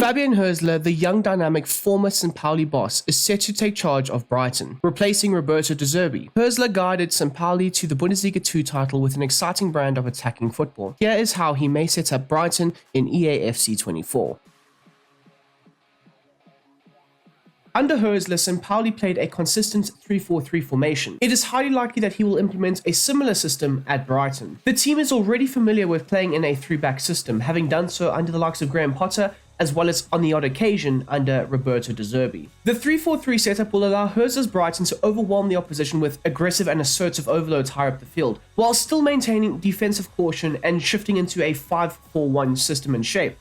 Fabian Hürzeler, the young dynamic former St. Pauli boss, is set to take charge of Brighton, replacing Roberto De Zerbi. Hürzeler guided St. Pauli to the Bundesliga 2 title with an exciting brand of attacking football. Here is how he may set up Brighton in EAFC 24. Under Hürzeler, St. Pauli played a consistent 3-4-3 formation. It is highly likely that he will implement a similar system at Brighton. The team is already familiar with playing in a 3-back system, having done so under the likes of Graham Potter, as well as on the odd occasion under Roberto De Zerbi. The 3-4-3 setup will allow Hürzeler's Brighton to overwhelm the opposition with aggressive and assertive overloads higher up the field, while still maintaining defensive caution and shifting into a 5-4-1 system and shape.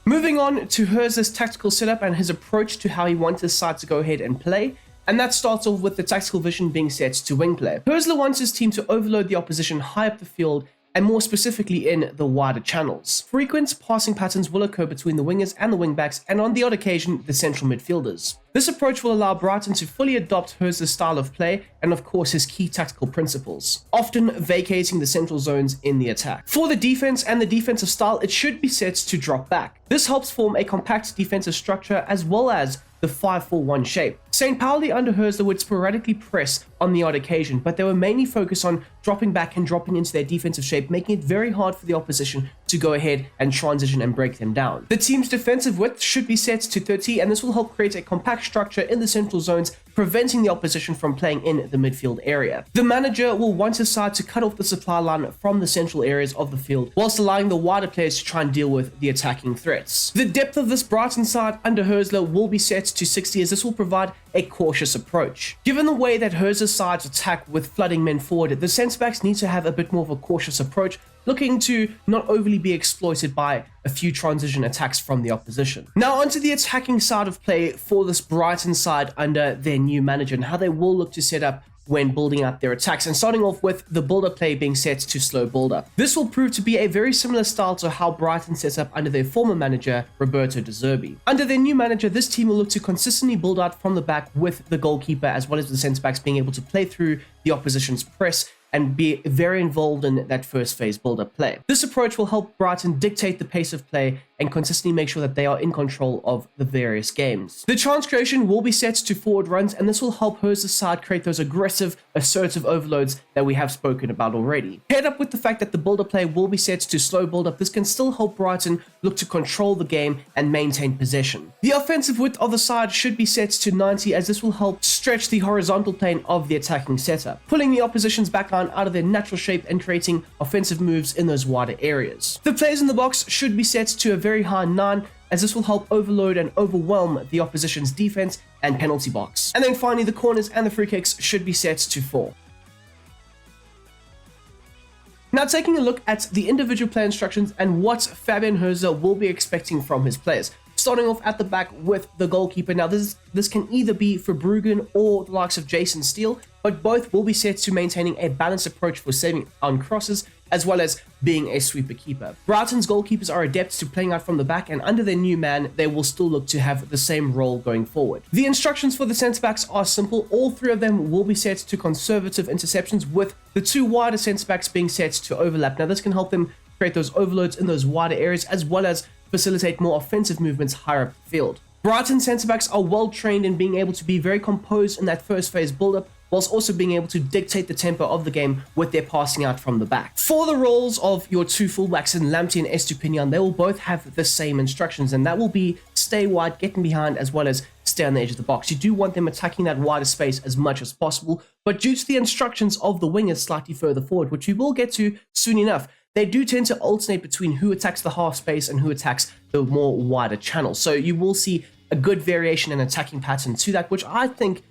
Moving on to Hürzeler's tactical setup and his approach to how he wants his side to go ahead and play, and that starts off with the tactical vision being set to wing play. Hürzeler wants his team to overload the opposition high up the field, and more specifically in the wider channels. Frequent passing patterns will occur between the wingers and the wingbacks, and on the odd occasion, the central midfielders. This approach will allow Brighton to fully adopt Hürzeler's style of play and of course his key tactical principles, often vacating the central zones in the attack. For the defense and the defensive style, it should be set to drop back. This helps form a compact defensive structure as well as the 5-4-1 shape. St. Pauli under Hürzeler would sporadically press on the odd occasion, but they were mainly focused on dropping back and dropping into their defensive shape, making it very hard for the opposition to go ahead and transition and break them down. The team's defensive width should be set to 30, and this will help create a compact structure in the central zones, preventing the opposition from playing in the midfield area. The manager will want his side to cut off the supply line from the central areas of the field, whilst allowing the wider players to try and deal with the attacking threats. The depth of this Brighton side under Hürzeler will be set to 60, as this will provide a cautious approach. Given the way that Hürzeler's sides attack with flooding men forward, the centre-backs need to have a bit more of a cautious approach, looking to not overly be exploited by a few transition attacks from the opposition. Now onto the attacking side of play for this Brighton side under their new manager and how they will look to set up when building up their attacks, and starting off with the build-up play being set to slow build-up. This will prove to be a very similar style to how Brighton sets up under their former manager, Roberto De Zerbi. Under their new manager, this team will look to consistently build out from the back with the goalkeeper as well as the centre-backs being able to play through the opposition's press and be very involved in that first phase build-up play. This approach will help Brighton dictate the pace of play and consistently make sure that they are in control of the various games. The chance creation will be set to forward runs, and this will help Hürzeler's side create those aggressive, assertive overloads that we have spoken about already. Paired up with the fact that the build-up play will be set to slow build-up, this can still help Brighton look to control the game and maintain possession. The offensive width of the side should be set to 90, as this will help stretch the horizontal plane of the attacking setup, pulling the opposition's backline out of their natural shape and creating offensive moves in those wider areas. The players in the box should be set to a very high 9, as this will help overload and overwhelm the opposition's defense and penalty box. And then finally, the corners and the free kicks should be set to 4. Now taking a look at the individual player instructions and what Fabian Hürzeler will be expecting from his players. Starting off at the back with the goalkeeper. Now this can either be for Bruggen or the likes of Jason Steele, but both will be set to maintaining a balanced approach for saving on crosses as well as being a sweeper keeper. Brighton's goalkeepers are adept to playing out from the back, and under their new man, they will still look to have the same role going forward. The instructions for the centre-backs are simple. All 3 of them will be set to conservative interceptions, with the 2 wider centre-backs being set to overlap. Now this can help them create those overloads in those wider areas as well as facilitate more offensive movements higher up the field. Brighton centre-backs are well trained in being able to be very composed in that first phase build-up, whilst also being able to dictate the tempo of the game with their passing out from the back. For the roles of your 2 fullbacks in Lamptey and Estupinian, they will both have the same instructions, and that will be stay wide, getting behind, as well as stay on the edge of the box. You do want them attacking that wider space as much as possible, but due to the instructions of the wingers slightly further forward, which we will get to soon enough, they do tend to alternate between who attacks the half space and who attacks the more wider channel. So you will see a good variation in attacking pattern to that, which I think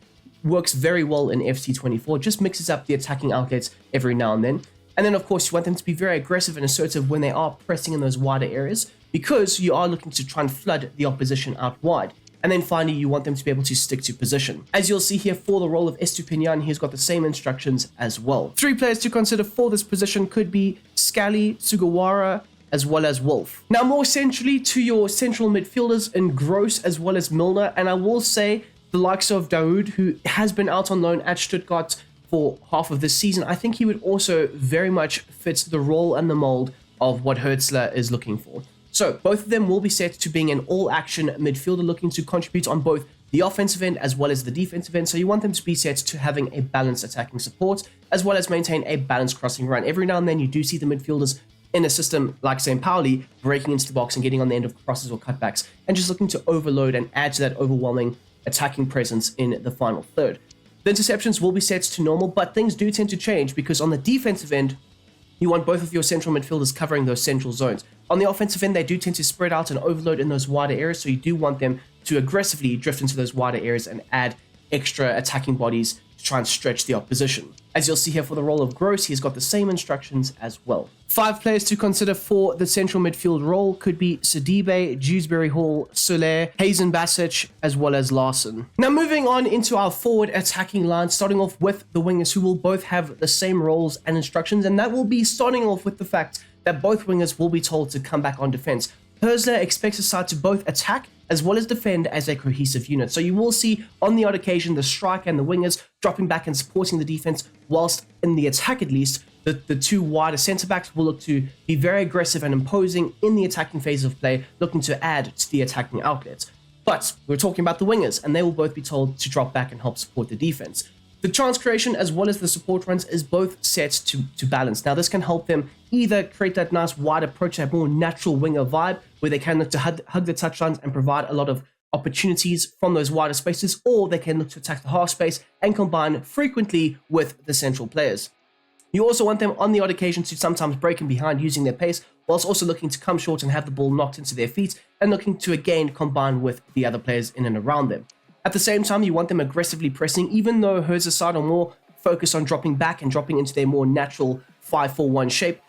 works very well in FC24, just mixes up the attacking outlets every now and then. And then of course you want them to be very aggressive and assertive when they are pressing in those wider areas, because you are looking to try and flood the opposition out wide. And then finally, you want them to be able to stick to position. As you'll see here, for the role of Estupinian, he's got the same instructions as well. 3 players to consider for this position could be Scally, Sugawara, as well as Wolf. Now more centrally to your central midfielders in Gross as well as Milner, and I will say the likes of Daoud, who has been out on loan at Stuttgart for half of this season, I think he would also very much fit the role and the mold of what Hürzeler is looking for. So So both of them will be set to being an all-action midfielder looking to contribute on both the offensive end as well as the defensive end. So you want them to be set to having a balanced attacking support as well as maintain a balanced crossing run. Every now and then you do see the midfielders in a system like St. Pauli breaking into the box and getting on the end of crosses or cutbacks and just looking to overload and add to that overwhelming attacking presence in the final third. The interceptions will be set to normal, but things do tend to change because on the defensive end, you want both of your central midfielders covering those central zones. On the offensive end, they do tend to spread out and overload in those wider areas, so you do want them to aggressively drift into those wider areas and add extra attacking bodies to try and stretch the opposition. As you'll see here for the role of Gross, he's got the same instructions as well. 5 players to consider for the central midfield role could be Sidibe, Dewsbury Hall, Soler, Hazen Basic, as well as Larson. Now moving on into our forward attacking line, starting off with the wingers who will both have the same roles and instructions, and that will be starting off with the fact that both wingers will be told to come back on defense. Hürzeler expects his side to both attack as well as defend as a cohesive unit. So you will see on the odd occasion the striker and the wingers dropping back and supporting the defense, whilst in the attack at least, the two wider centre-backs will look to be very aggressive and imposing in the attacking phase of play, looking to add to the attacking outlets. But we're talking about the wingers, and they will both be told to drop back and help support the defense. The chance creation as well as the support runs is both set to balance. Now this can help them either create that nice wide approach, that more natural winger vibe, where they can look to hug the touchlines and provide a lot of opportunities from those wider spaces, or they can look to attack the half space and combine frequently with the central players. You also want them on the odd occasion to sometimes break in behind using their pace, whilst also looking to come short and have the ball knocked into their feet and looking to again combine with the other players in and around them. At the same time, you want them aggressively pressing, even though Hürzeler's side are more focused on dropping back and dropping into their more natural 5-4-1 shape.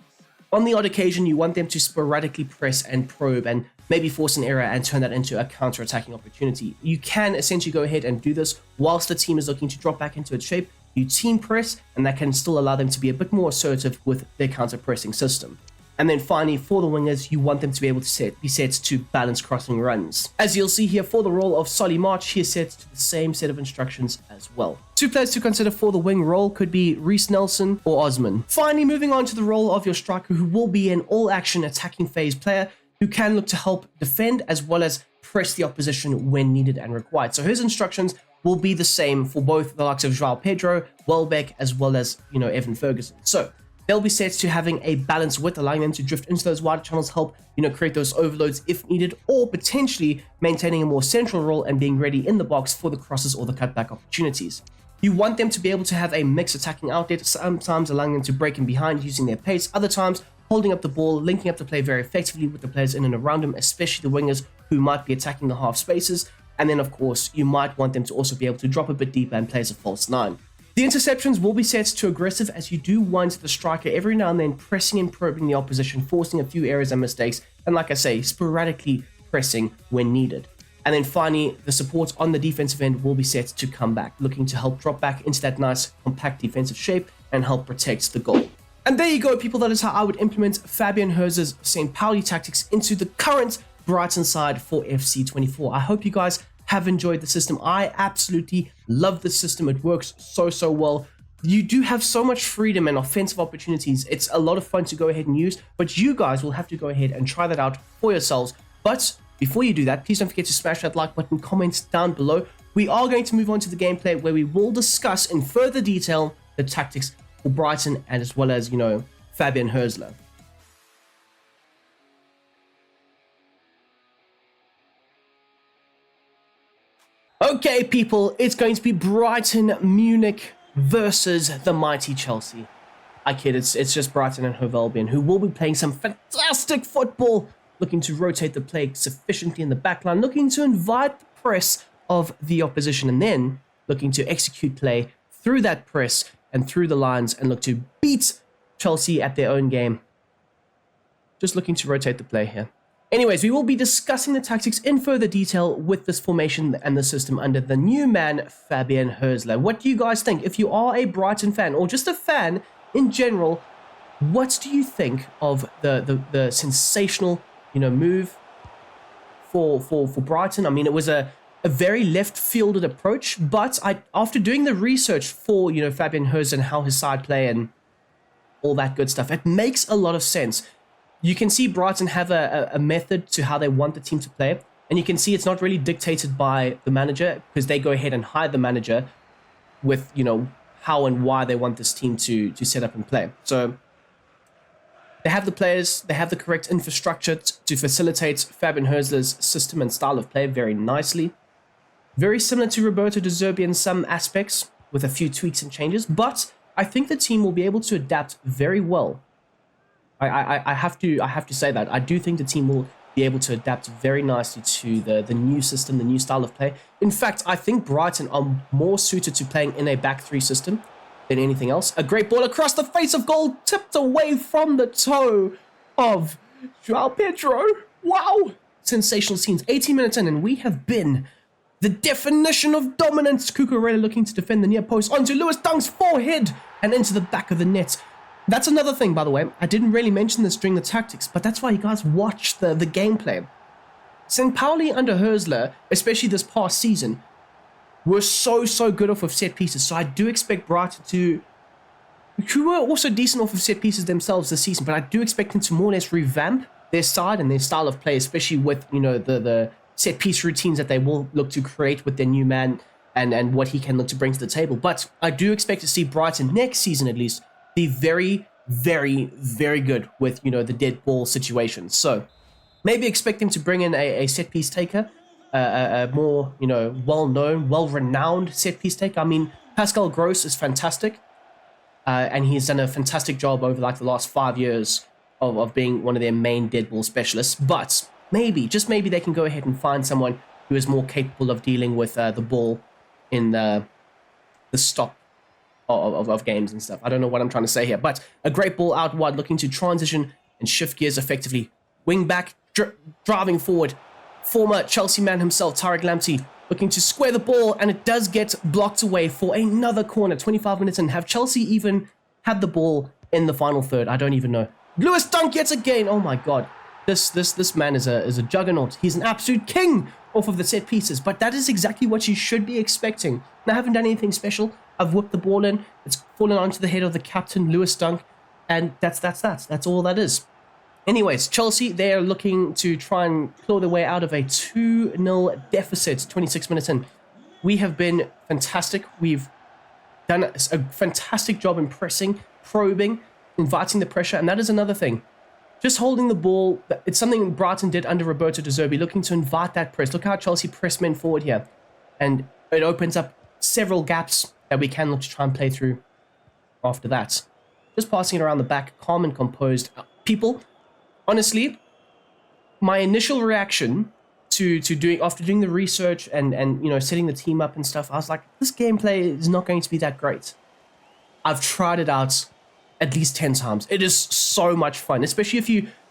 On the odd occasion, you want them to sporadically press and probe and maybe force an error and turn that into a counter-attacking opportunity. You can essentially go ahead and do this whilst the team is looking to drop back into its shape. You team press, and that can still allow them to be a bit more assertive with their counter-pressing system. And then finally, for the wingers, you want them to be able to be set to balance crossing runs. As you'll see here, for the role of Solly March, he is set to the same set of instructions as well. 2 players to consider for the wing role could be Reece Nelson or Osman. Finally, moving on to the role of your striker, who will be an all-action attacking phase player who can look to help defend as well as press the opposition when needed and required. So his instructions will be the same for both the likes of João Pedro, Welbeck, as well as, Evan Ferguson. So they'll be set to having a balanced width, allowing them to drift into those wider channels, help, create those overloads if needed, or potentially maintaining a more central role and being ready in the box for the crosses or the cutback opportunities. You want them to be able to have a mixed attacking outlet, sometimes allowing them to break in behind using their pace, other times holding up the ball, linking up the play very effectively with the players in and around them, especially the wingers who might be attacking the half spaces. And then, of course, you might want them to also be able to drop a bit deeper and play as a false 9. The interceptions will be set to aggressive, as you do want the striker every now and then pressing and probing the opposition, forcing a few errors and mistakes, and like I say, sporadically pressing when needed. And then finally, the support on the defensive end will be set to come back, looking to help drop back into that nice compact defensive shape and help protect the goal. And there you go, people. That is how I would implement Fabian Hürzeler's St. Pauli tactics into the current Brighton side for FC24. I hope you guys have enjoyed the system. I absolutely love the system. It works so well. You do have so much freedom and offensive opportunities. It's a lot of fun to go ahead and use, but you guys will have to go ahead and try that out for yourselves. But before you do that, please don't forget to smash that like button, comment down below. We are going to move on to the gameplay, where we will discuss in further detail the tactics for Brighton and as well as, Fabian Hürzeler. Okay, people, it's going to be Brighton Munich versus the mighty Chelsea. I kid, it's just Brighton and Hove Albion, who will be playing some fantastic football, looking to rotate the play sufficiently in the backline, looking to invite the press of the opposition, and then looking to execute play through that press and through the lines and look to beat Chelsea at their own game. Just looking to rotate the play here. Anyways, we will be discussing the tactics in further detail with this formation and the system under the new man, Fabian Hürzeler. What do you guys think? If you are a Brighton fan or just a fan in general, what do you think of the sensational, move for Brighton? I mean, it was a very left-fielded approach, but after doing the research for, Fabian Hürzeler and how his side play and all that good stuff, it makes a lot of sense. you can see Brighton have a method to how they want the team to play. And you can see it's not really dictated by the manager, because they go ahead and hire the manager with, how and why they want this team to set up and play. So they have the players, they have the correct infrastructure to facilitate Fabian Hürzeler's system and style of play very nicely. Very similar to Roberto De Zerbi in some aspects, with a few tweaks and changes, but I think the team will be able to adapt very well. I have to say that. I do think the team will be able to adapt very nicely to the new system, the new style of play. In fact, I think Brighton are more suited to playing in a back three system than anything else. A great ball across the face of goal, tipped away from the toe of João Pedro. Wow! Sensational scenes. 18 minutes in, and we have been the definition of dominance. Cucurella looking to defend the near post onto Lewis Dunk's forehead and into the back of the net. That's another thing, by the way. I didn't really mention this during the tactics, but that's why you guys watch the gameplay. St. Pauli under Hürzeler, especially this past season, were so good off of set pieces. So I do expect Brighton who were also decent off of set pieces themselves this season, but I do expect them to more or less revamp their side and their style of play, especially with, the set piece routines that they will look to create with their new man and what he can look to bring to the table. But I do expect to see Brighton next season at least be very, very, very good with, the dead ball situations. So maybe expect him to bring in a set piece taker, a more, well-known, well-renowned set piece taker. I mean, Pascal Gross is fantastic, and he's done a fantastic job over like the last 5 years of being one of their main dead ball specialists. But maybe, just maybe, they can go ahead and find someone who is more capable of dealing with the ball in the stop of games and stuff. I don't know what I'm trying to say here, but a great ball out wide, looking to transition and shift gears effectively. Wing back, driving forward. Former Chelsea man himself, Tariq Lamptey, looking to square the ball, and it does get blocked away for another corner. 25 minutes in. Have Chelsea even had the ball in the final third? I don't even know. Lewis Dunk yet again. Oh my god. This man is a juggernaut. He's an absolute king off of the set pieces, but that is exactly what you should be expecting. And I haven't done anything special. I've whipped the ball in. It's fallen onto the head of the captain, Lewis Dunk, and that's all that is. Anyways, Chelsea, they are looking to try and claw their way out of a 2-0 deficit 26 minutes in. We have been fantastic. We've done a fantastic job in pressing, probing, inviting the pressure, and that is another thing. Just holding the ball, it's something Brighton did under Roberto De Zerbi, looking to invite that press. Look how Chelsea press men forward here. And it opens up several gaps that we can look to try and play through after that. Just passing it around the back, calm and composed. People, honestly, my initial reaction to doing, after doing the research and setting the team up and stuff, I was like, this gameplay is not going to be that great. I've tried it out at least 10 times. It is so much fun, especially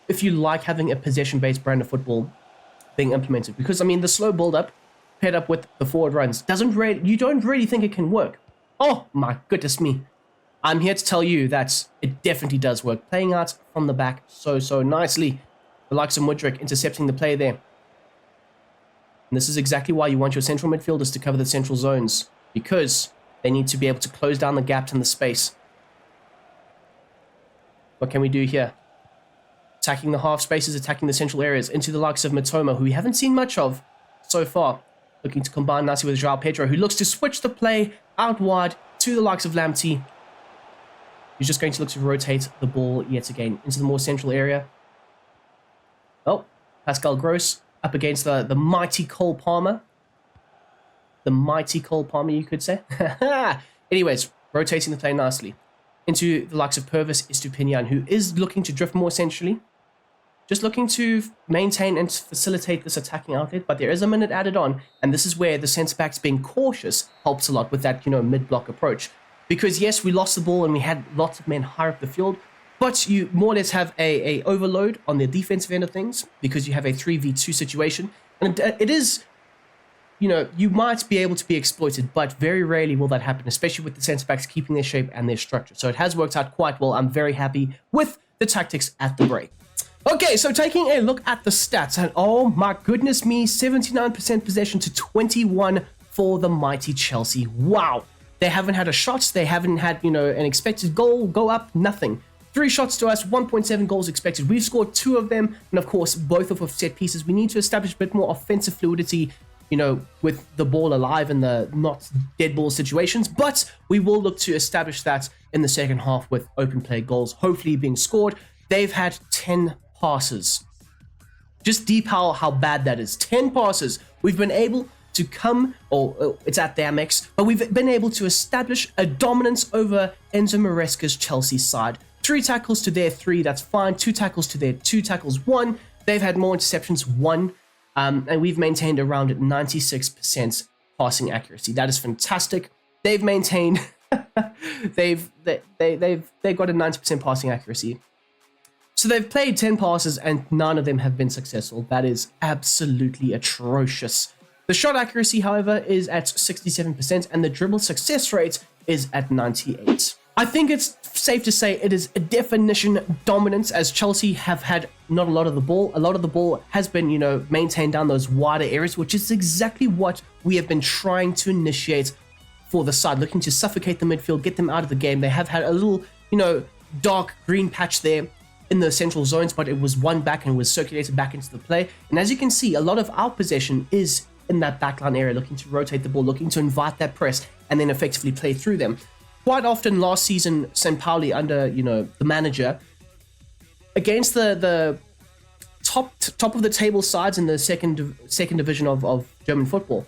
if you like having a possession-based brand of football being implemented. Because I mean, the slow build-up paired up with the forward runs you don't really think it can work. Oh my goodness me. I'm here to tell you that it definitely does work. Playing out from the back so nicely. The likes of Mudryk intercepting the play there. And this is exactly why you want your central midfielders to cover the central zones, because they need to be able to close down the gaps in the space. What can we do here? Attacking the half spaces, attacking the central areas, into the likes of Matoma, who we haven't seen much of so far. Looking to combine nicely with João Pedro, who looks to switch the play out wide to the likes of Lamptey. He's just going to look to rotate the ball yet again into the more central area. Oh, Pascal Gross up against the mighty Cole Palmer. The mighty Cole Palmer, you could say. Anyways, rotating the play nicely into the likes of Purvis Estupinian, who is looking to drift more centrally. Just looking to maintain and facilitate this attacking outlet, but there is a minute added on, and this is where the centre-backs being cautious helps a lot with that, mid-block approach. Because yes, we lost the ball and we had lots of men higher up the field, but you more or less have a overload on the defensive end of things because you have a 3v2 situation, and it is, you might be able to be exploited, but very rarely will that happen, especially with the centre-backs keeping their shape and their structure. So it has worked out quite well. I'm very happy with the tactics at the break. Okay, so taking a look at the stats, and oh my goodness me, 79% possession to 21 for the mighty Chelsea. Wow. They haven't had a shot, they haven't had, an expected goal go up, nothing. 3 shots to us, 1.7 goals expected. We've scored 2 of them, and of course, both of set pieces. We need to establish a bit more offensive fluidity, you know, with the ball alive in the not dead ball situations, but we will look to establish that in the second half with open play goals hopefully being scored. They've had 10 passes. Just deep how bad that is. 10 passes. We've been able to come, or it's at the Amex, but we've been able to establish a dominance over Enzo Maresca's Chelsea side. 3 tackles to their 3, that's fine. 2 tackles to their 2 tackles, 1. They've had more interceptions, 1. And we've maintained around 96% passing accuracy. That is fantastic. They've maintained, they've got a 90% passing accuracy. So they've played 10 passes and none of them have been successful. That is absolutely atrocious. The shot accuracy, however, is at 67% and the dribble success rate is at 98%. I think it's safe to say it is a definition dominance, as Chelsea have had not a lot of the ball. A lot of the ball has been, you know, maintained down those wider areas, which is exactly what we have been trying to initiate for the side, looking to suffocate the midfield, get them out of the game. They have had a little, you know, dark green patch there in the central zones, but it was won back and was circulated back into the play. And as you can see, a lot of our possession is in that backline area, looking to rotate the ball, looking to invite that press, and then effectively play through them. Quite often last season, St. Pauli under, you know, the manager, against the top of the table sides in the second division of German football,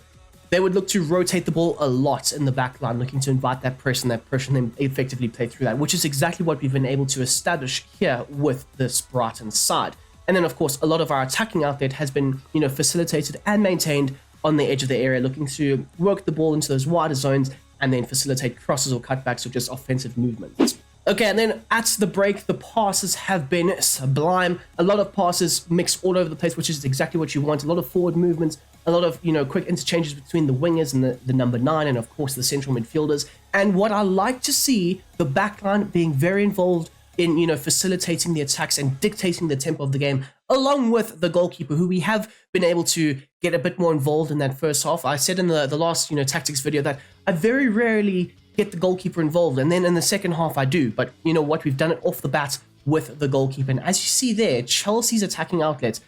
they would look to rotate the ball a lot in the back line, looking to invite that press and then effectively play through that, which is exactly what we've been able to establish here with this Brighton side. And then, of course, a lot of our attacking outlet has been, you know, facilitated and maintained on the edge of the area, looking to work the ball into those wider zones and then facilitate crosses or cutbacks or just offensive movements. Okay, and then at the break, the passes have been sublime. A lot of passes mixed all over the place, which is exactly what you want. A lot of forward movements, a lot of, you know, quick interchanges between the wingers and the number 9, and of course the central midfielders. And what I like to see, the backline being very involved in, you know, facilitating the attacks and dictating the tempo of the game, along with the goalkeeper, who we have been able to get a bit more involved in that first half. I said in the last, you know, tactics video that I very rarely get the goalkeeper involved, and then in the second half I do. But you know what, we've done it off the bat with the goalkeeper. And as you see there, Chelsea's attacking outlets,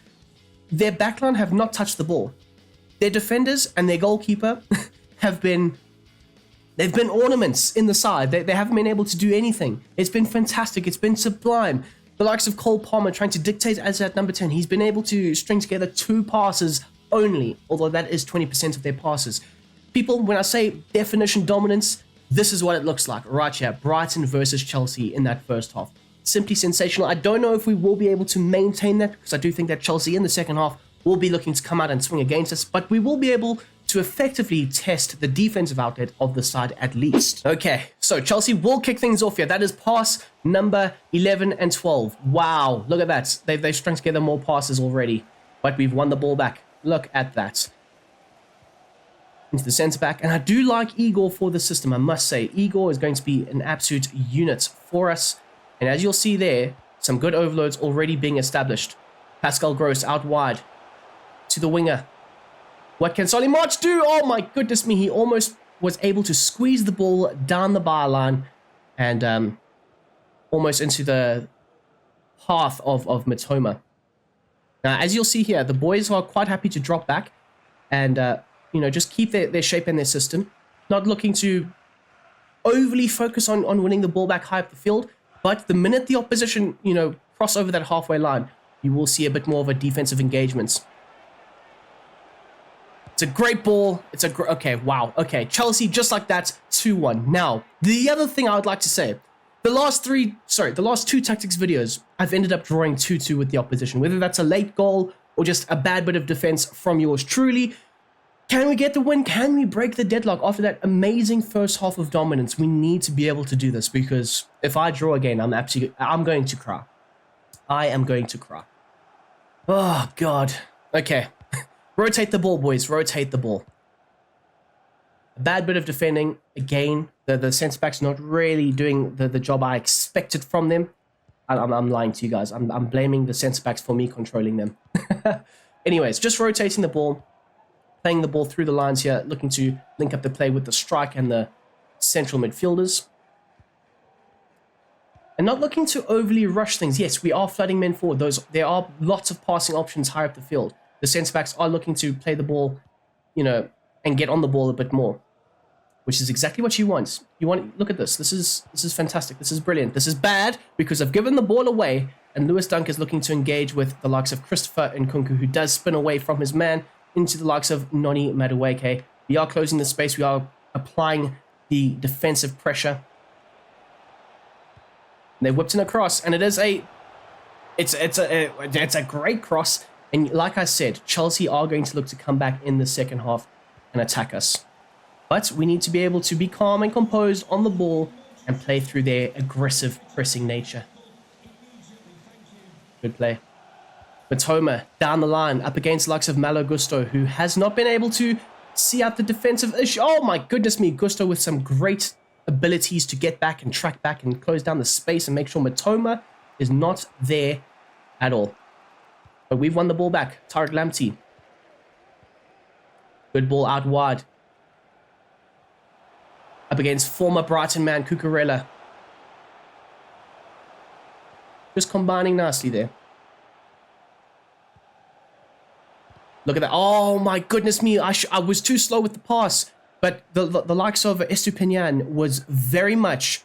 their backline have not touched the ball. Their defenders and their goalkeeper they've been ornaments in the side. They haven't been able to do anything. It's been fantastic. It's been sublime. The likes of Cole Palmer trying to dictate as at number 10. He's been able to string together 2 passes only, although that is 20% of their passes. People, when I say definition dominance, this is what it looks like right here. Brighton versus Chelsea in that first half. Simply sensational. I don't know if we will be able to maintain that, because I do think that Chelsea in the second half will be looking to come out and swing against us, but we will be able to effectively test the defensive outlet of the side at least. Okay, so Chelsea will kick things off here. That is pass number 11 and 12. Wow, look at that. They've strung together more passes already, but we've won the ball back. Look at that. Into the centre back, and I do like Igor for the system, I must say. Igor is going to be an absolute unit for us, and as you'll see there, some good overloads already being established. Pascal Gross out wide to the winger. What can Solly March do? Oh my goodness me, he almost was able to squeeze the ball down the byline and almost into the path of Matoma. Now, as you'll see here, the boys are quite happy to drop back and you know, just keep their shape and their system, not looking to overly focus on winning the ball back high up the field. But the minute the opposition, you know, cross over that halfway line, you will see a bit more of a defensive engagement. It's a great ball. Okay, wow. Okay, Chelsea, just like that, 2-1. Now, the other thing I would like to say, the last 2 tactics videos, I've ended up drawing 2-2 with the opposition, whether that's a late goal or just a bad bit of defense from yours truly. Can we get the win? Can we break the deadlock after that amazing first half of dominance? We need to be able to do this, because if I draw again, I'm going to cry. I am going to cry. Oh, God. Okay. Rotate the ball, boys. Rotate the ball. A bad bit of defending. Again, the centre-back's not really doing the job I expected from them. I'm lying to you guys. I'm blaming the centre-backs for me controlling them. Anyways, just rotating the ball. Playing the ball through the lines here. Looking to link up the play with the strike and the central midfielders. and not looking to overly rush things. Yes, we are flooding men forward. There are lots of passing options higher up the field. The centre-backs are looking to play the ball, and get on the ball a bit more, which is exactly what you want. Look at this. This is fantastic. This is brilliant. This is bad because I've given the ball away, and Lewis Dunk is looking to engage with the likes of Christopher Nkunku, who does spin away from his man into the likes of Noni Madueke. We are closing the space. We are applying the defensive pressure. And they whipped in a cross, and it's a great cross. And like I said, Chelsea are going to look to come back in the second half and attack us. But we need to be able to be calm and composed on the ball and play through their aggressive pressing nature. Good play. Matoma down the line up against the likes of Malo Gusto, who has not been able to see out the defensive issue. Oh my goodness me, Gusto with some great abilities to get back and track back and close down the space and make sure Matoma is not there at all. But we've won the ball back. Tariq Lamptey. Good ball out wide. Up against former Brighton man, Cucurella. Just combining nicely there. Look at that. Oh my goodness me. I was too slow with the pass. But the likes of Estupiñán was very much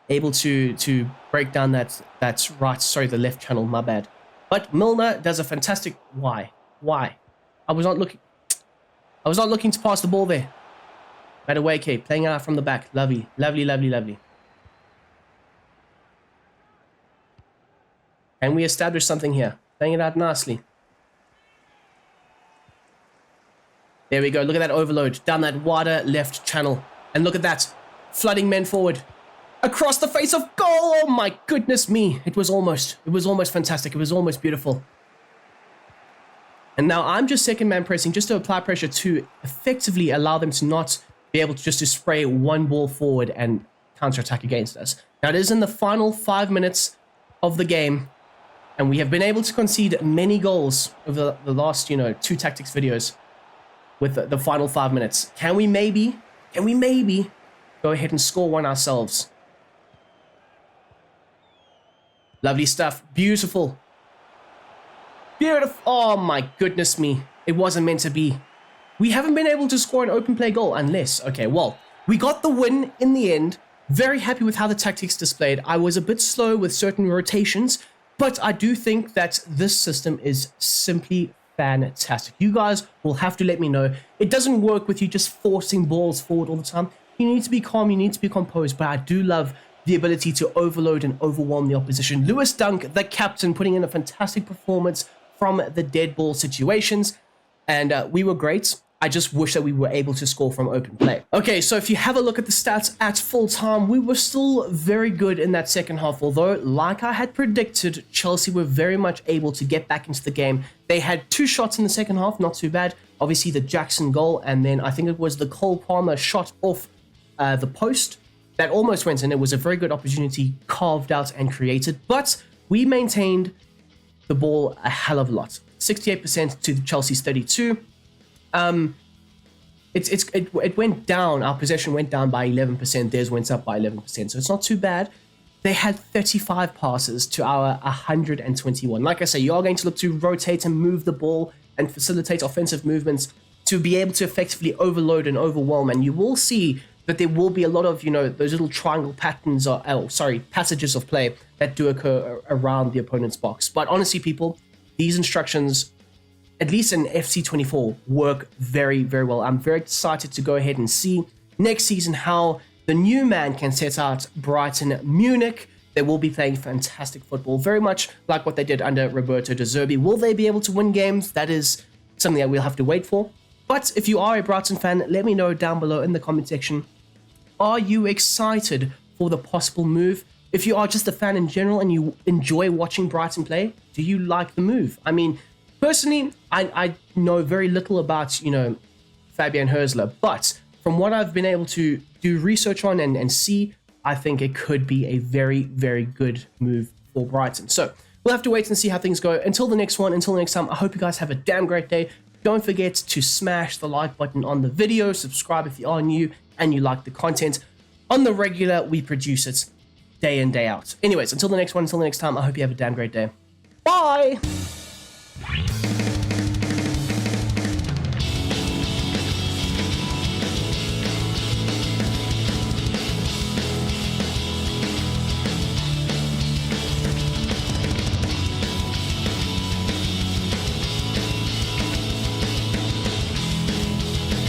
able to break down the left channel, my bad. But Milner does a fantastic... Why? I was not looking to pass the ball there. Madueke playing out from the back. Lovely. And we establish something here. Playing it out nicely. There we go. Look at that overload down that wider left channel. And look at that. Flooding men forward. Across the face of goal. Oh my goodness me. It was almost fantastic. It was almost beautiful. And now I'm just second man pressing just to apply pressure to effectively allow them to not be able to just to spray one ball forward and counterattack against us. Now it is in the final 5 minutes of the game. And we have been able to concede many goals over the last, 2 tactics videos with the final 5 minutes. Can we maybe go ahead and score one ourselves? Lovely stuff. Beautiful. Oh my goodness me. It wasn't meant to be. We haven't been able to score an open play goal unless... Okay, well, we got the win in the end. Very happy with how the tactics displayed. I was a bit slow with certain rotations, but I do think that this system is simply fantastic. You guys will have to let me know. It doesn't work with you just forcing balls forward all the time. You need to be calm, you need to be composed, but I do love the ability to overload and overwhelm the opposition. Lewis Dunk, the captain, putting in a fantastic performance from the dead ball situations, and we were great. I just wish that we were able to score from open play. Okay, so if you have a look at the stats at full time, we were still very good in that second half, although, like I had predicted, Chelsea were very much able to get back into the game. They had 2 shots in the second half, not too bad. Obviously, the Jackson goal, and then I think it was the Cole Palmer shot off the post that almost went in. It was a very good opportunity carved out and created, but we maintained the ball a hell of a lot. 68% to Chelsea's 32%. It went down. Our possession went down by 11%. Theirs went up by 11%. So it's not too bad. They had 35 passes to our 121. Like I say, you are going to look to rotate and move the ball and facilitate offensive movements to be able to effectively overload and overwhelm. And you will see that there will be a lot of, those little triangle patterns or, passages of play that do occur around the opponent's box. But honestly, people, these instructions, at least in FC24, work very, very well. I'm very excited to go ahead and see next season how the new man can set out Brighton Munich. They will be playing fantastic football, very much like what they did under Roberto De Zerbi. Will they be able to win games? That is something that we'll have to wait for. But if you are a Brighton fan, let me know down below in the comment section. Are you excited for the possible move? If you are just a fan in general and you enjoy watching Brighton play, do you like the move? I mean, personally, I know very little about, Fabian Hürzeler, but from what I've been able to do research on and see, I think it could be a very, very good move for Brighton. So we'll have to wait and see how things go. Until the next time, I hope you guys have a damn great day. Don't forget to smash the like button on the video, subscribe if you are new and you like the content. on the regular, we produce it day in, day out. Anyways, until the next one, until the next time, I hope you have a damn great day. Bye!